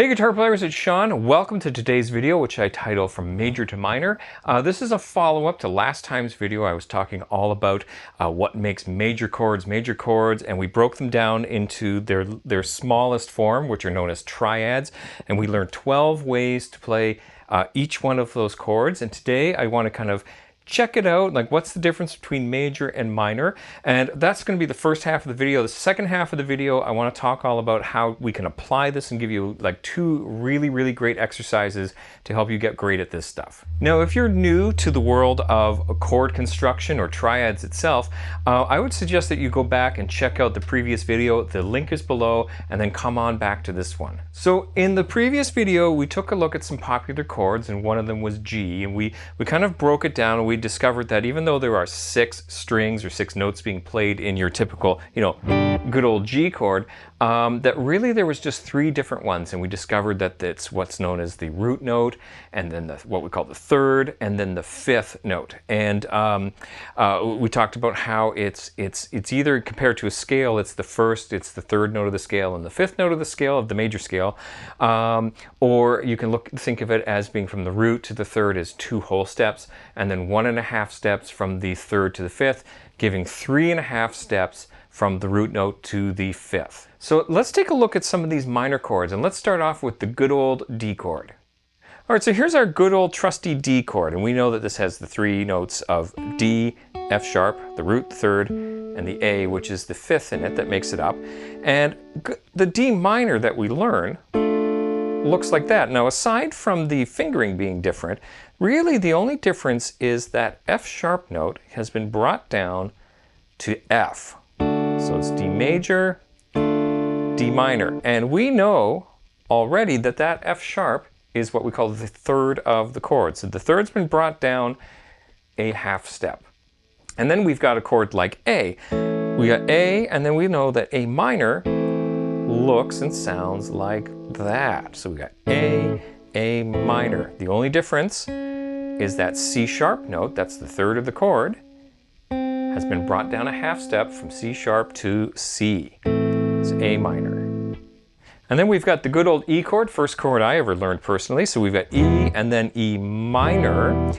Hey guitar players, it's Sean. Welcome to today's video, which I title From Major to Minor. This is a follow-up to last time's video. I was talking all about what makes major chords, and we broke them down into their smallest form, which are known as triads, and we learned 12 ways to play each one of those chords. And today I want to kind of check it out, like what's the difference between major and minor, and that's going to be the first half of the video. The second half of the video, I want to talk all about how we can apply this and give you like two really great exercises to help you get great at this stuff. Now, if you're new to the world of chord construction or triads itself, I would suggest that you go back and check out the previous video. The link is below, and then come on back to this one. So in the previous video, we took a look at some popular chords, and one of them was G, and we kind of broke it down, and we discovered that even though there are 6 strings or 6 notes being played in your typical, good old G chord, that really there was just 3 different ones, and we discovered that it's what's known as the root note, and then what we call the 3rd, and then the 5th note. And we talked about how it's either compared to a scale, it's the 1st, it's the 3rd note of the scale, and the 5th note of the scale, of the major scale, or you can think of it as being from the root to the 3rd as 2 whole steps, and then 1.5 steps from the 3rd to the 5th, giving 3.5 steps from the root note to the 5th. So let's take a look at some of these minor chords, and let's start off with the good old D chord. All right, so here's our good old trusty D chord, and we know that this has the 3 notes of D, F sharp, the root, the 3rd, and the A, which is the 5th in it that makes it up. And the D minor that we learn looks like that. Now, aside from the fingering being different, really the only difference is that F sharp note has been brought down to F. So it's D major, D minor. And we know already that that F sharp is what we call the 3rd of the chord. So the 3rd's been brought down a half step. And then we've got a chord like A. We got A, and then we know that A minor looks and sounds like that. So we got A minor. The only difference is that C sharp note, that's the 3rd of the chord, has been brought down a half step from C sharp to C. It's A minor. And then we've got the good old E chord, first chord I ever learned personally. So we've got E and then E minor.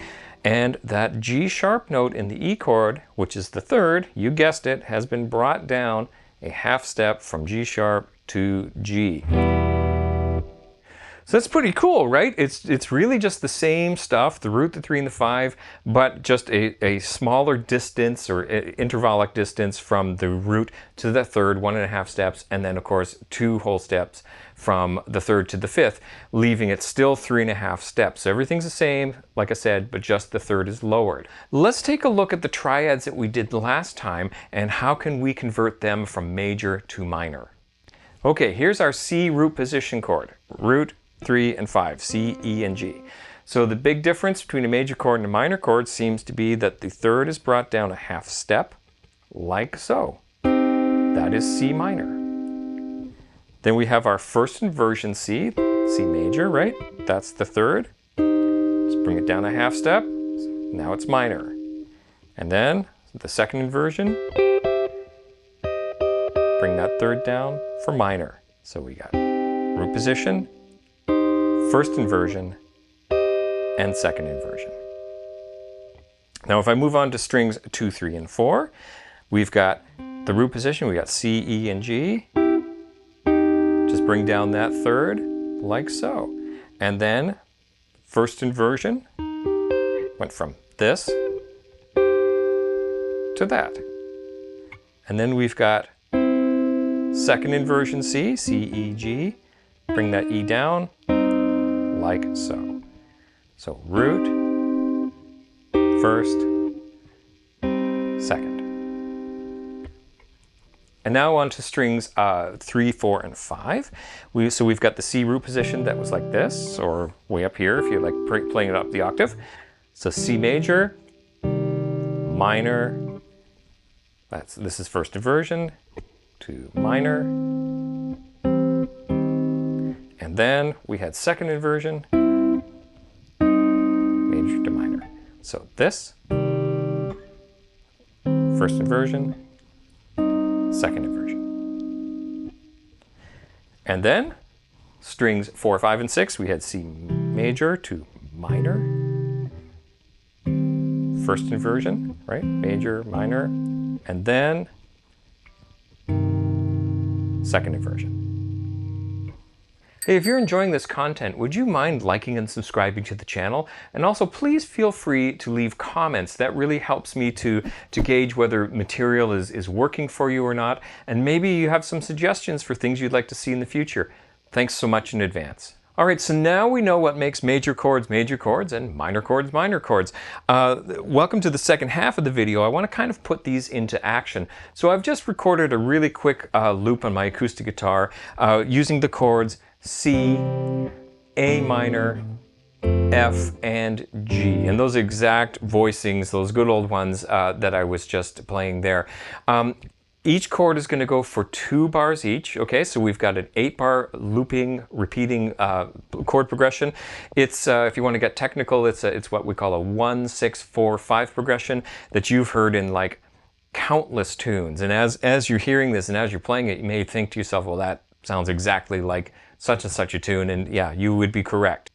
And that G sharp note in the E chord, which is the 3rd, you guessed it, has been brought down a half step from G sharp to G. So that's pretty cool, right? It's really just the same stuff, the root, the 3, and the 5, but just a smaller distance or intervallic distance from the root to the 3rd, 1.5 steps, and then of course 2 whole steps from the 3rd to the 5th, leaving it still 3.5 steps. So everything's the same, like I said, but just the 3rd is lowered. Let's take a look at the triads that we did last time, and how can we convert them from major to minor. Okay, here's our C root position chord. Root, 3, and 5, C, E, and G. So the big difference between a major chord and a minor chord seems to be that the 3rd is brought down a half step, like so. That is C minor. Then we have our first inversion C, C major, right? That's the 3rd. Let's bring it down a half step. Now it's minor. And then the second inversion, bring that 3rd down for minor. So we got root position, first inversion, and second inversion. Now if I move on to strings 2, 3, and 4, we've got the root position, we got C, E, and G. Just bring down that 3rd, like so. And then first inversion went from this to that. And then we've got second inversion C, C, E, G. Bring that E down, like so. So root, first, second. And now on to strings 3, 4, and 5. So we've got the C root position that was like this, or way up here if you like playing it up the octave. So C major, minor, this is first inversion, to minor. And then we had second inversion, major to minor. So this, first inversion, second inversion. And then strings 4, 5, and 6. We had C major to minor, first inversion, right? Major, minor, and then second inversion. Hey, if you're enjoying this content, would you mind liking and subscribing to the channel? And also, please feel free to leave comments. That really helps me to gauge whether material is working for you or not. And maybe you have some suggestions for things you'd like to see in the future. Thanks so much in advance. All right, so now we know what makes major chords, and minor chords, minor chords. Welcome to the second half of the video. I want to kind of put these into action. So I've just recorded a really quick loop on my acoustic guitar using the chords C, A minor, F, and G. And those exact voicings, those good old ones that I was just playing there. Each chord is going to go for 2 bars each. Okay, so we've got an 8-bar looping, repeating chord progression. It's if you want to get technical, it's what we call a 1, 6, 4, 5 progression that you've heard in like countless tunes. And as you're hearing this and as you're playing it, you may think to yourself, well, that sounds exactly like such and such a tune, and yeah, you would be correct.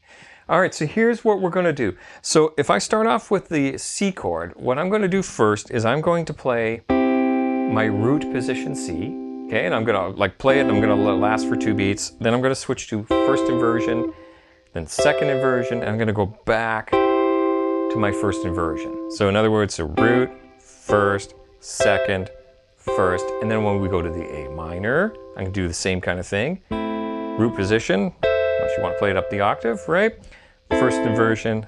All right, so here's what we're going to do. So if I start off with the C chord, what I'm going to do first is I'm going to play my root position C, okay, and I'm going to like play it, and I'm going to last for 2 beats. Then I'm going to switch to first inversion, then second inversion, and I'm going to go back to my first inversion. So in other words, so root, first, second, first, and then when we go to the A minor, I can do the same kind of thing. Root position, unless you want to play it up the octave, right? First inversion,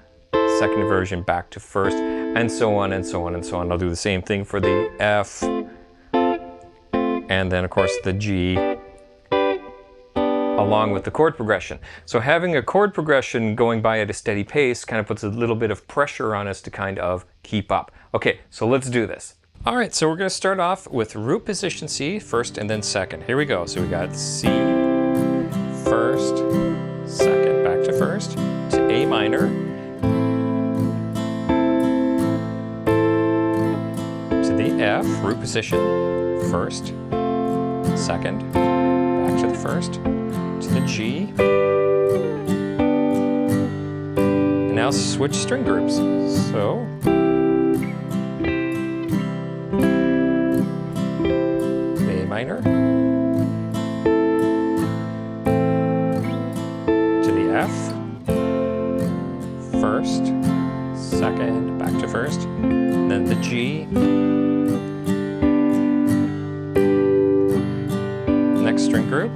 second inversion, back to first, and so on and so on and so on. I'll do the same thing for the F, and then of course the G, along with the chord progression. So having a chord progression going by at a steady pace kind of puts a little bit of pressure on us to kind of keep up. Okay, so let's do this. All right, so we're going to start off with root position C, first and then second. Here we go. So we got C, first, second, back to first, to A minor, to the F, root position, first, second, back to the first, to the G, and now switch string groups. So A minor, to the F, first, second, back to first, then the G, next string group,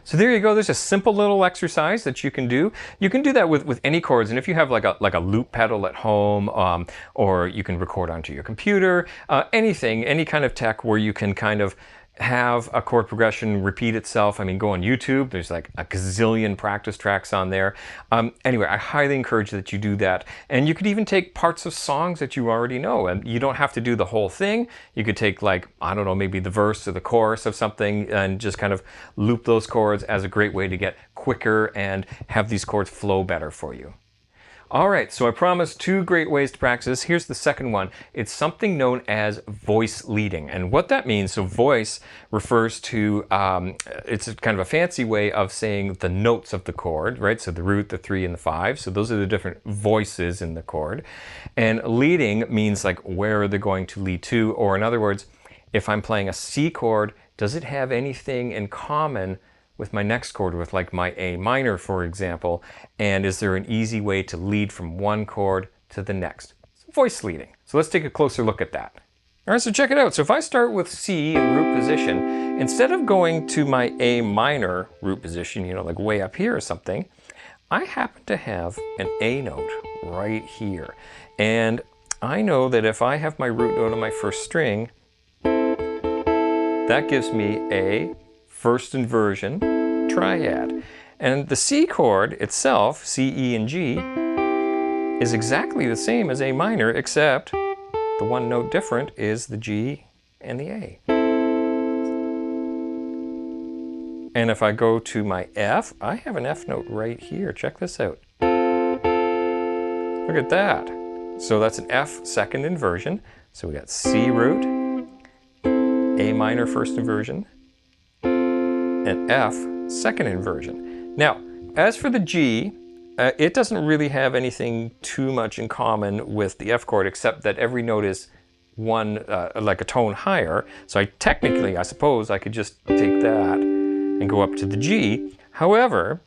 So there you go. There's a simple little exercise that you can do. You can do that with any chords, and if you have like a loop pedal at home, or you can record onto your computer, anything, any kind of tech where you can kind of have a chord progression repeat itself. I mean, go on YouTube. There's like a gazillion practice tracks on there. Anyway, I highly encourage that you do that. And you could even take parts of songs that you already know, and you don't have to do the whole thing. You could take, like, I don't know, maybe the verse or the chorus of something and just kind of loop those chords as a great way to get quicker and have these chords flow better for you. All right, so I promised 2 great ways to practice. Here's the second one. It's something known as voice leading. And what that means, so voice refers to, it's kind of a fancy way of saying the notes of the chord, right? So the root, the 3, and the 5. So those are the different voices in the chord. And leading means like where are they going to lead to? Or in other words, if I'm playing a C chord, does it have anything in common with my next chord, with like my A minor, for example, and is there an easy way to lead from one chord to the next? Voice leading. So let's take a closer look at that. All right, so check it out. So if I start with C in root position, instead of going to my A minor root position, you know, like way up here or something, I happen to have an A note right here. And I know that if I have my root note on my first string, that gives me a first inversion triad. And the C chord itself, C, E, and G, is exactly the same as A minor, except the one note different is the G and the A. And if I go to my F, I have an F note right here. Check this out. Look at that. So that's an F second inversion. So we got C root, A minor first inversion, and F second inversion. Now, as for the G, it doesn't really have anything too much in common with the F chord, except that every note is one, like a tone higher. So I suppose I could just take that and go up to the G. However,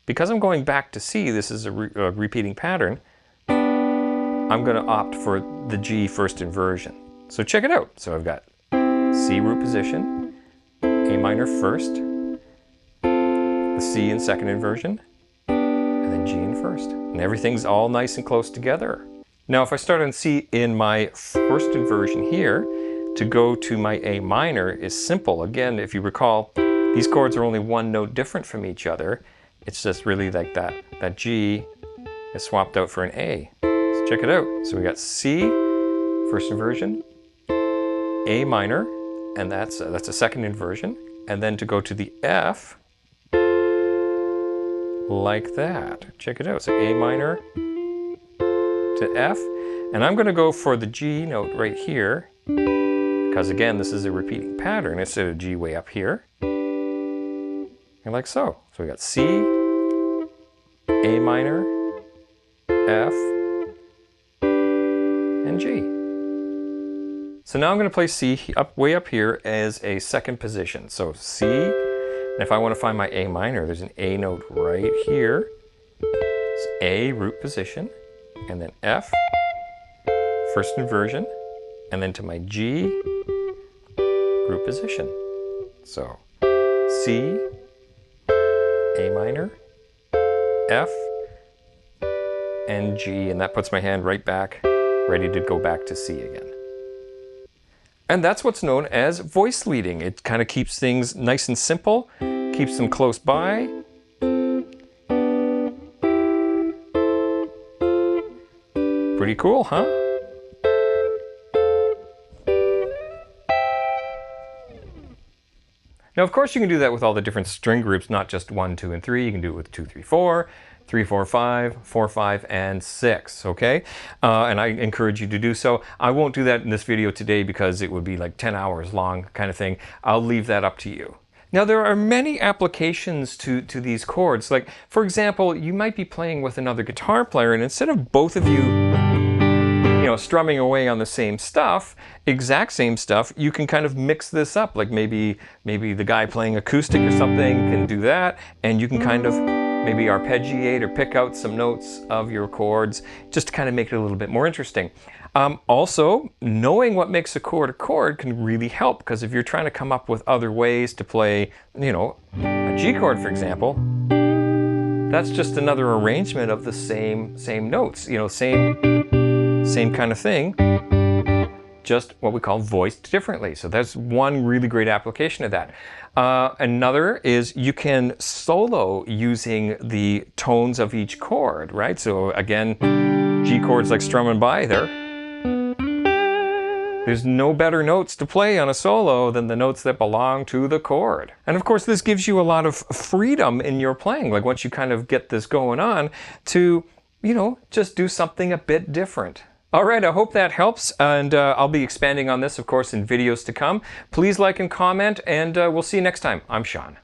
because I'm going back to C, this is a repeating pattern, I'm going to opt for the G first inversion. So check it out. So I've got C root position, A minor first, the C in second inversion, and then G in first. And everything's all nice and close together. Now if I start on C in my first inversion here, to go to my A minor is simple. Again, if you recall, these chords are only one note different from each other. It's just really like that G is swapped out for an A. So check it out. So we got C, first inversion, A minor, and that's a second inversion. And then to go to the F, like that. Check it out. So A minor to F. And I'm going to go for the G note right here, because again, this is a repeating pattern instead of G way up here. And like so. So we got C, A minor, F, and G. So now I'm going to play C way up here as a second position. So C, and if I want to find my A minor, there's an A note right here. It's A root position, and then F, first inversion, and then to my G root position. So C, A minor, F, and G, and that puts my hand right back, ready to go back to C again. And that's what's known as voice leading. It kind of keeps things nice and simple, keeps them close by. Pretty cool, huh? Now, of course, you can do that with all the different string groups, not just 1, 2, and 3. You can do it with 2, 3, 4, 3, 4, 5, 4, 5, and 6, okay? And I encourage you to do so. I won't do that in this video today because it would be like 10 hours long kind of thing. I'll leave that up to you. Now, there are many applications to these chords. Like, for example, you might be playing with another guitar player, and instead of both of you strumming away on the same stuff, exact same stuff, you can kind of mix this up. Like maybe the guy playing acoustic or something can do that, and you can kind of maybe arpeggiate or pick out some notes of your chords just to kind of make it a little bit more interesting. Also, knowing what makes a chord can really help, because if you're trying to come up with other ways to play, a G chord, for example, that's just another arrangement of the same notes, same kind of thing, just what we call voiced differently. So that's one really great application of that. Another is you can solo using the tones of each chord, right? So again, G chords like strumming by there. There's no better notes to play on a solo than the notes that belong to the chord. And of course, this gives you a lot of freedom in your playing. Like once you kind of get this going on to, just do something a bit different. All right, I hope that helps, and I'll be expanding on this, of course, in videos to come. Please like and comment, and we'll see you next time. I'm Sean.